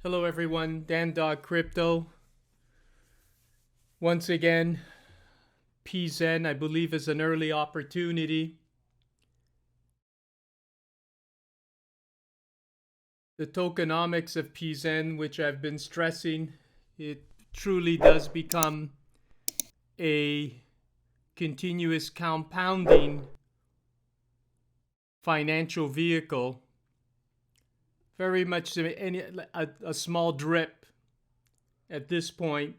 Hello everyone, Dan Dog Crypto. Once again, Pzen I believe is an early opportunity. The tokenomics of Pzen, which I've been stressing, it truly does become a continuous compounding financial vehicle. Very much a small drip at this point.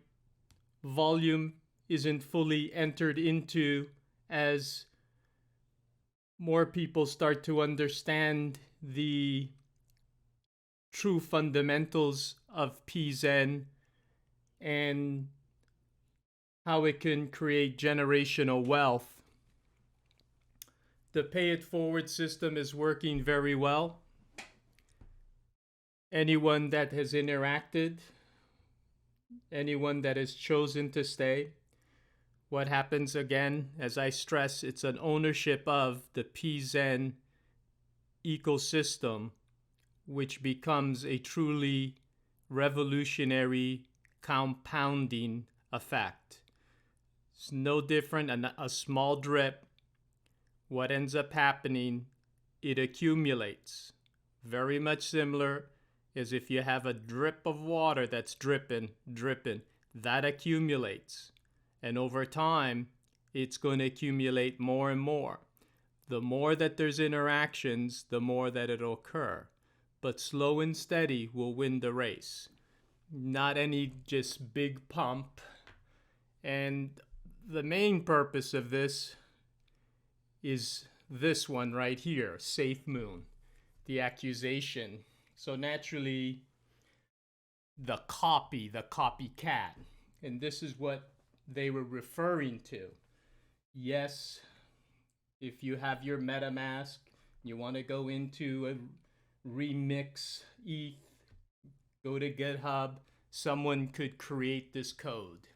Volume isn't fully entered into as more people start to understand the true fundamentals of Pzen and how it can create generational wealth. The pay it forward system is working very well. Anyone that has interacted, anyone that has chosen to stay, what happens again, as I stress, it's an ownership of the Pzen ecosystem, which becomes a truly revolutionary compounding effect. It's no different than a small drip. What ends up happening, it accumulates. Very much similar as if you have a drip of water that's dripping, that accumulates. And over time, it's going to accumulate more and more. The more that there's interactions, the more that it'll occur. But slow and steady will win the race. Not any just big pump. And the main purpose of this is this one right here, Safe Moon, the accusation. So naturally, the copycat. And this is what they were referring to. Yes, if you have your MetaMask, you want to go into a remix ETH, go to GitHub, someone could create this code.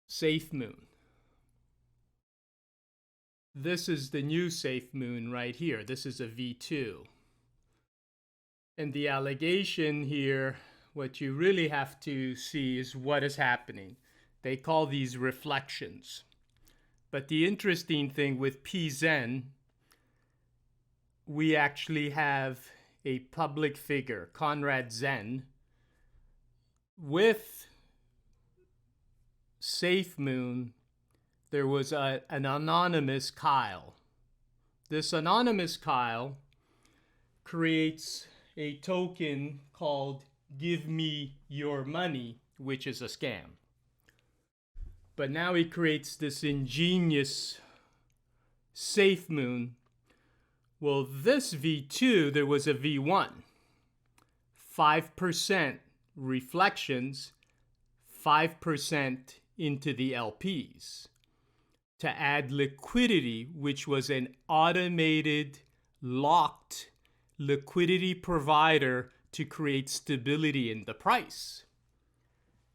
SafeMoon. This is the new SafeMoon right here. This is a V2. And the allegation here, what you really have to see is what is happening. They call these reflections. But the interesting thing with Pzen, we actually have a public figure, Conrad Zen, with SafeMoon. There was an anonymous Kyle. This anonymous Kyle creates a token called Give Me Your Money, which is a scam. But now he creates this ingenious SafeMoon. Well, this V2, there was a V1. 5% reflections, 5% into the LPs to add liquidity, which was an automated, locked liquidity provider to create stability in the price.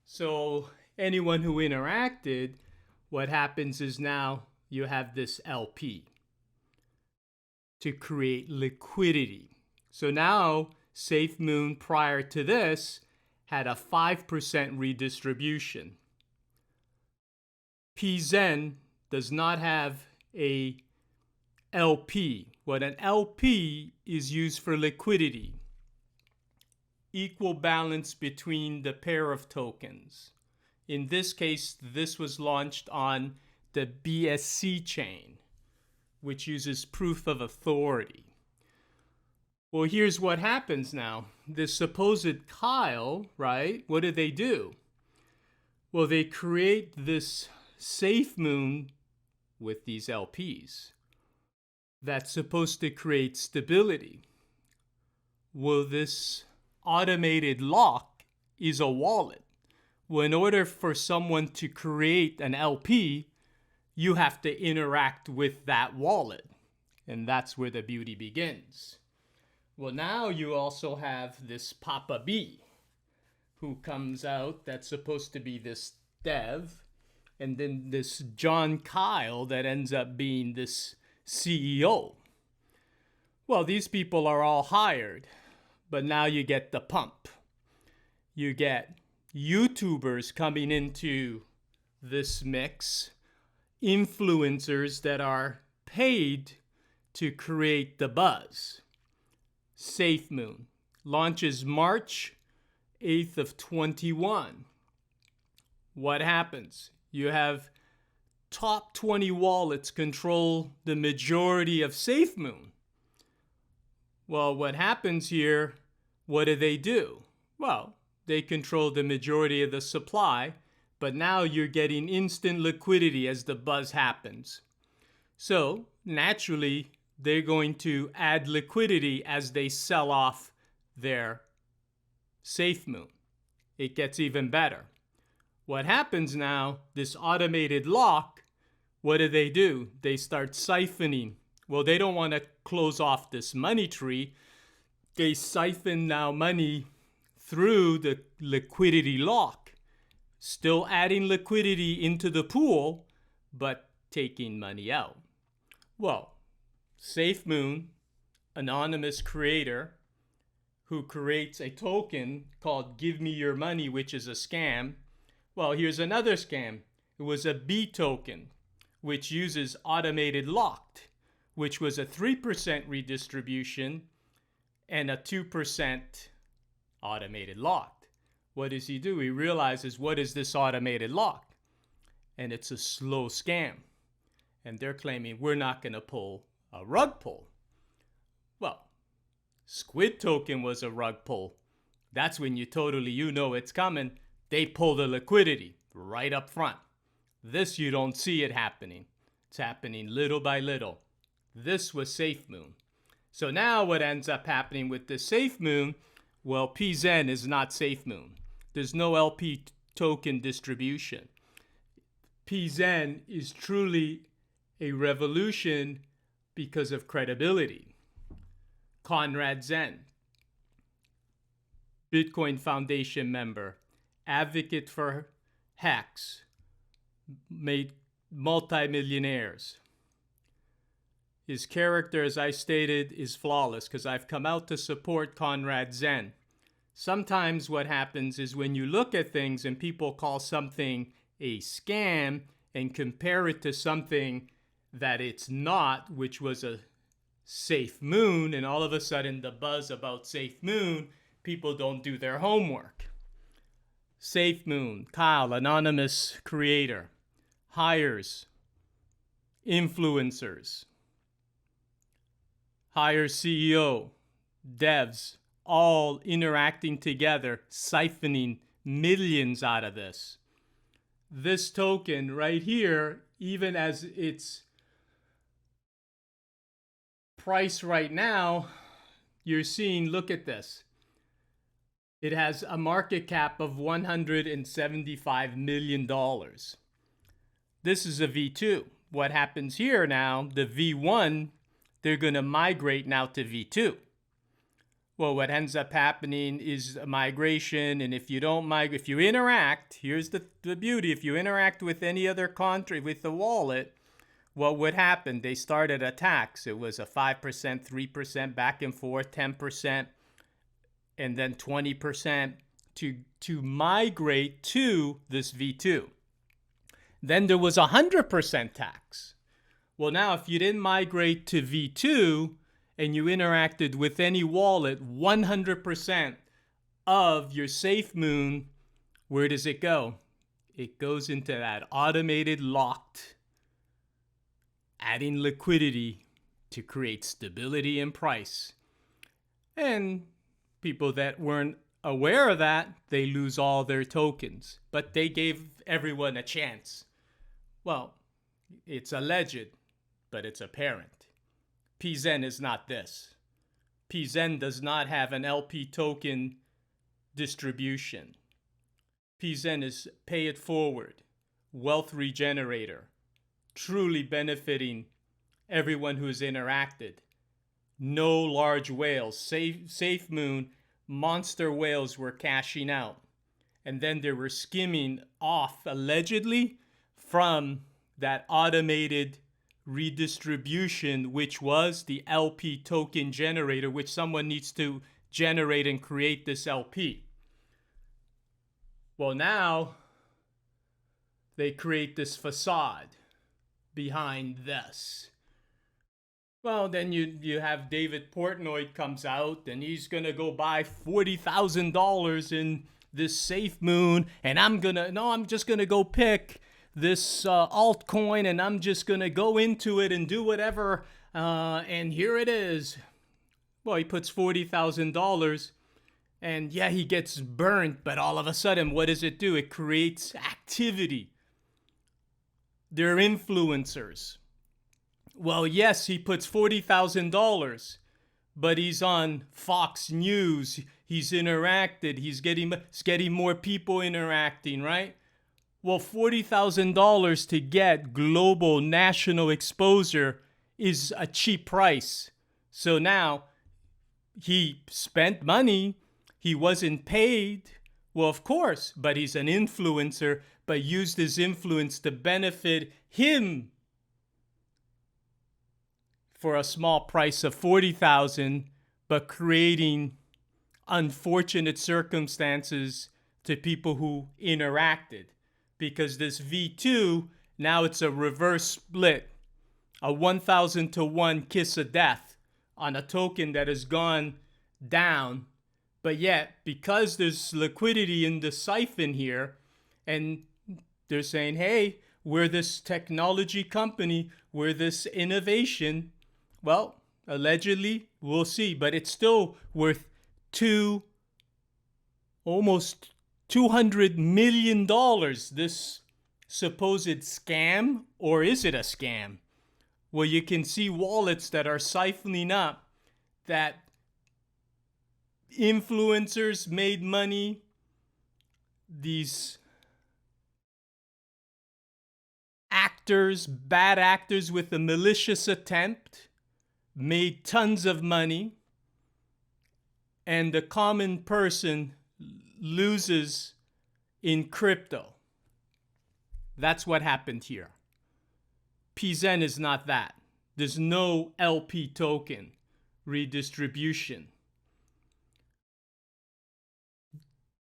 So anyone who interacted, what happens is now you have this LP to create liquidity. So now SafeMoon prior to this had a 5% redistribution. Pzen does not have a LP. What an LP is used for liquidity. Equal balance between the pair of tokens. In this case, this was launched on the BSC chain, which uses proof of authority. Well, here's what happens now. This supposed Kyle, right? What do? Well, they create this SafeMoon with these LPs that's supposed to create stability. Well, this automated lock is a wallet. Well, in order for someone to create an LP, you have to interact with that wallet. And that's where the beauty begins. Well, now you also have this Papa B who comes out that's supposed to be this dev, and then this John Kyle that ends up being this CEO. Well, these people are all hired, but now you get the pump. You get YouTubers coming into this mix, influencers that are paid to create the buzz. SafeMoon launches March 8th of 21. What happens? You have top 20 wallets control the majority of SafeMoon. Well, what happens here, what do? Well, they control the majority of the supply, but now you're getting instant liquidity as the buzz happens. So, naturally, they're going to add liquidity as they sell off their SafeMoon. It gets even better. What happens now, this automated lock, what do? They start siphoning. Well, they don't want to close off this money tree. They siphon now money through the liquidity lock, still adding liquidity into the pool, but taking money out. Well, SafeMoon, anonymous creator who creates a token called Give Me Your Money, which is a scam. Well, here's another scam. It was a B token, which uses automated locked, which was a 3% redistribution and a 2% automated locked. What does he do? He realizes, what is this automated lock? And it's a slow scam. And they're claiming we're not going to pull a rug pull. Well, Squid token was a rug pull. That's when you know it's coming. They pull the liquidity right up front. This, you don't see it happening. It's happening little by little. This was SafeMoon. So now what ends up happening with the SafeMoon, well, Pzen is not SafeMoon. There's no LP token distribution. Pzen is truly a revolution because of credibility. Conrad Zen, Bitcoin Foundation member, advocate for Hex, made multimillionaires. His character, as I stated, is flawless because I've come out to support Conrad Zen. Sometimes what happens is when you look at things and people call something a scam and compare it to something that it's not, which was a SafeMoon, and all of a sudden the buzz about SafeMoon, people don't do their homework. SafeMoon, Kyle, anonymous creator, hires influencers, hires CEO, devs, all interacting together, siphoning millions out of this. This token right here, even as its price right now, you're seeing, look at this. It has a market cap of $175 million. This is a V2. What happens here now, the V1, they're going to migrate now to V2. Well, what ends up happening is a migration, and if you don't migrate, if you interact, here's the beauty, if you interact with any other country, with the wallet, what would happen? They started attacks. It was a 5%, 3%, back and forth, 10%, and then 20% to migrate to this V2. Then there was 100% tax. Well, now if you didn't migrate to V2 and you interacted with any wallet, 100% of your SafeMoon, where does it go? It goes into that automated locked, adding liquidity to create stability in price. And people that weren't aware of that, they lose all their tokens. But they gave everyone a chance. Well, it's alleged, but it's apparent. Pzen is not this. Pzen does not have an LP token distribution. Pzen is pay it forward, wealth regenerator, truly benefiting everyone who's interacted. No large whales. SafeMoon, monster whales were cashing out. And then they were skimming off, allegedly, from that automated redistribution, which was the LP token generator, which someone needs to generate and create this LP. Well, now they create this facade behind this. Well, then you have David Portnoy comes out and he's gonna go buy $40,000 in this Safe Moon, and I'm just gonna go pick this altcoin, and I'm just gonna go into it and do whatever, and here it is. Well, he puts $40,000, and yeah, he gets burnt, but all of a sudden, what does it do? It creates activity. They're influencers. Well, yes, he puts $40,000, but he's on Fox News. He's interacted. He's getting more people interacting, right? Well, $40,000 to get global national exposure is a cheap price. So now he spent money. He wasn't paid. Well, of course, but he's an influencer, but used his influence to benefit him for a small price of $40,000, but creating unfortunate circumstances to people who interacted. Because this V2, now it's a reverse split, a 1,000 to 1 kiss of death on a token that has gone down. But yet, because there's liquidity in the siphon here, and they're saying, hey, we're this technology company, we're this innovation. Well, allegedly, we'll see, but it's still worth almost $200 million, this supposed scam. Or is it a scam? Well, you can see wallets that are siphoning up, that influencers made money, these actors, bad actors with a malicious attempt, made tons of money, and the common person loses in crypto. That's what happened here. Pzen is not that. There's no LP token redistribution.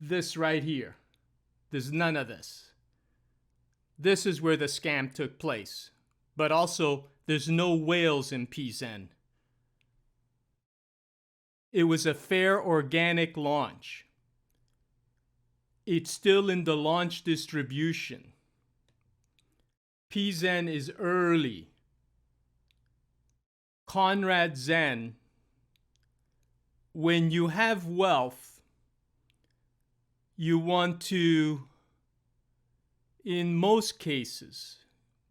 This right here, there's none of this. This is where the scam took place. But also, there's no whales in Pzen. It was a fair organic launch. It's still in the launch distribution. Pzen is early. Conrad Zen, when you have wealth, you want to, in most cases,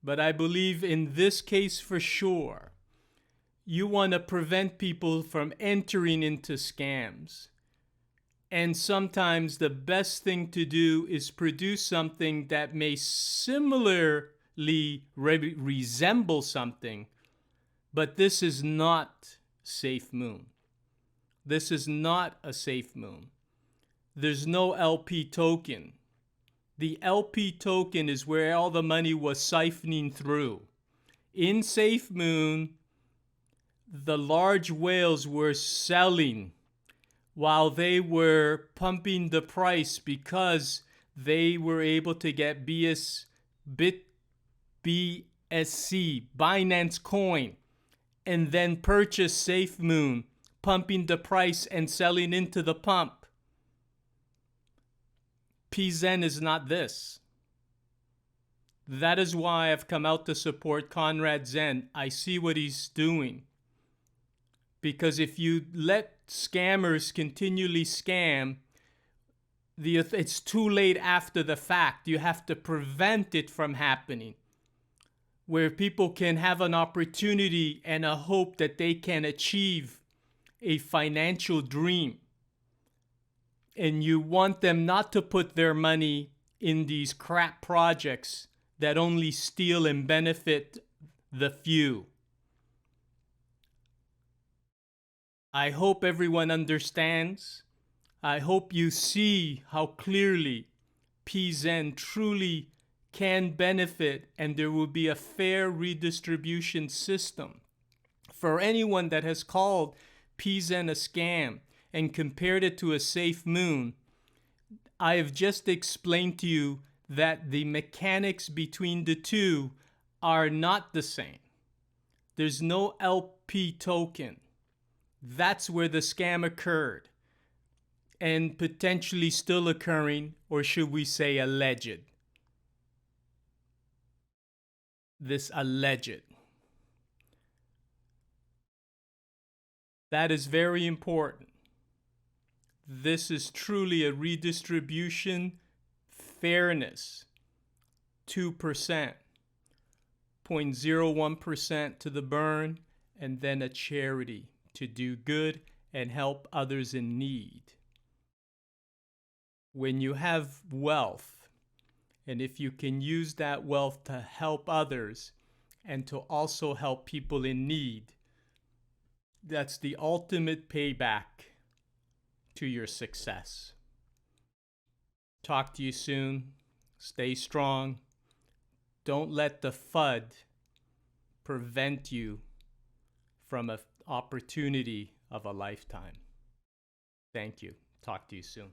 but I believe in this case for sure, you want to prevent people from entering into scams. And sometimes the best thing to do is produce something that may similarly resemble something, but this is not Safe Moon. This is not a Safe Moon. There's no LP token. The LP token is where all the money was siphoning through. In Safe Moon, the large whales were selling while they were pumping the price because they were able to get BSC, Binance Coin, and then purchase Safe Moon, pumping the price and selling into the pump. Pzen is not this. That is why I've come out to support Conrad Zen. I see what he's doing. Because if you let scammers continually scam, it's too late after the fact. You have to prevent it from happening, where people can have an opportunity and a hope that they can achieve a financial dream. And you want them not to put their money in these crap projects that only steal and benefit the few. I hope everyone understands. I hope you see how clearly Pzen truly can benefit, and there will be a fair redistribution system. For anyone that has called Pzen a scam and compared it to a safe moon, I have just explained to you that the mechanics between the two are not the same. There's no LP token. That's where the scam occurred, and potentially still occurring, or should we say alleged. This alleged. That is very important. This is truly a redistribution, fairness, 2%, 0.01% to the burn, and then a charity to do good and help others in need. When you have wealth, and if you can use that wealth to help others and to also help people in need, that's the ultimate payback to your success. Talk to you soon. Stay strong. Don't let the FUD prevent you from an opportunity of a lifetime. Thank you. Talk to you soon.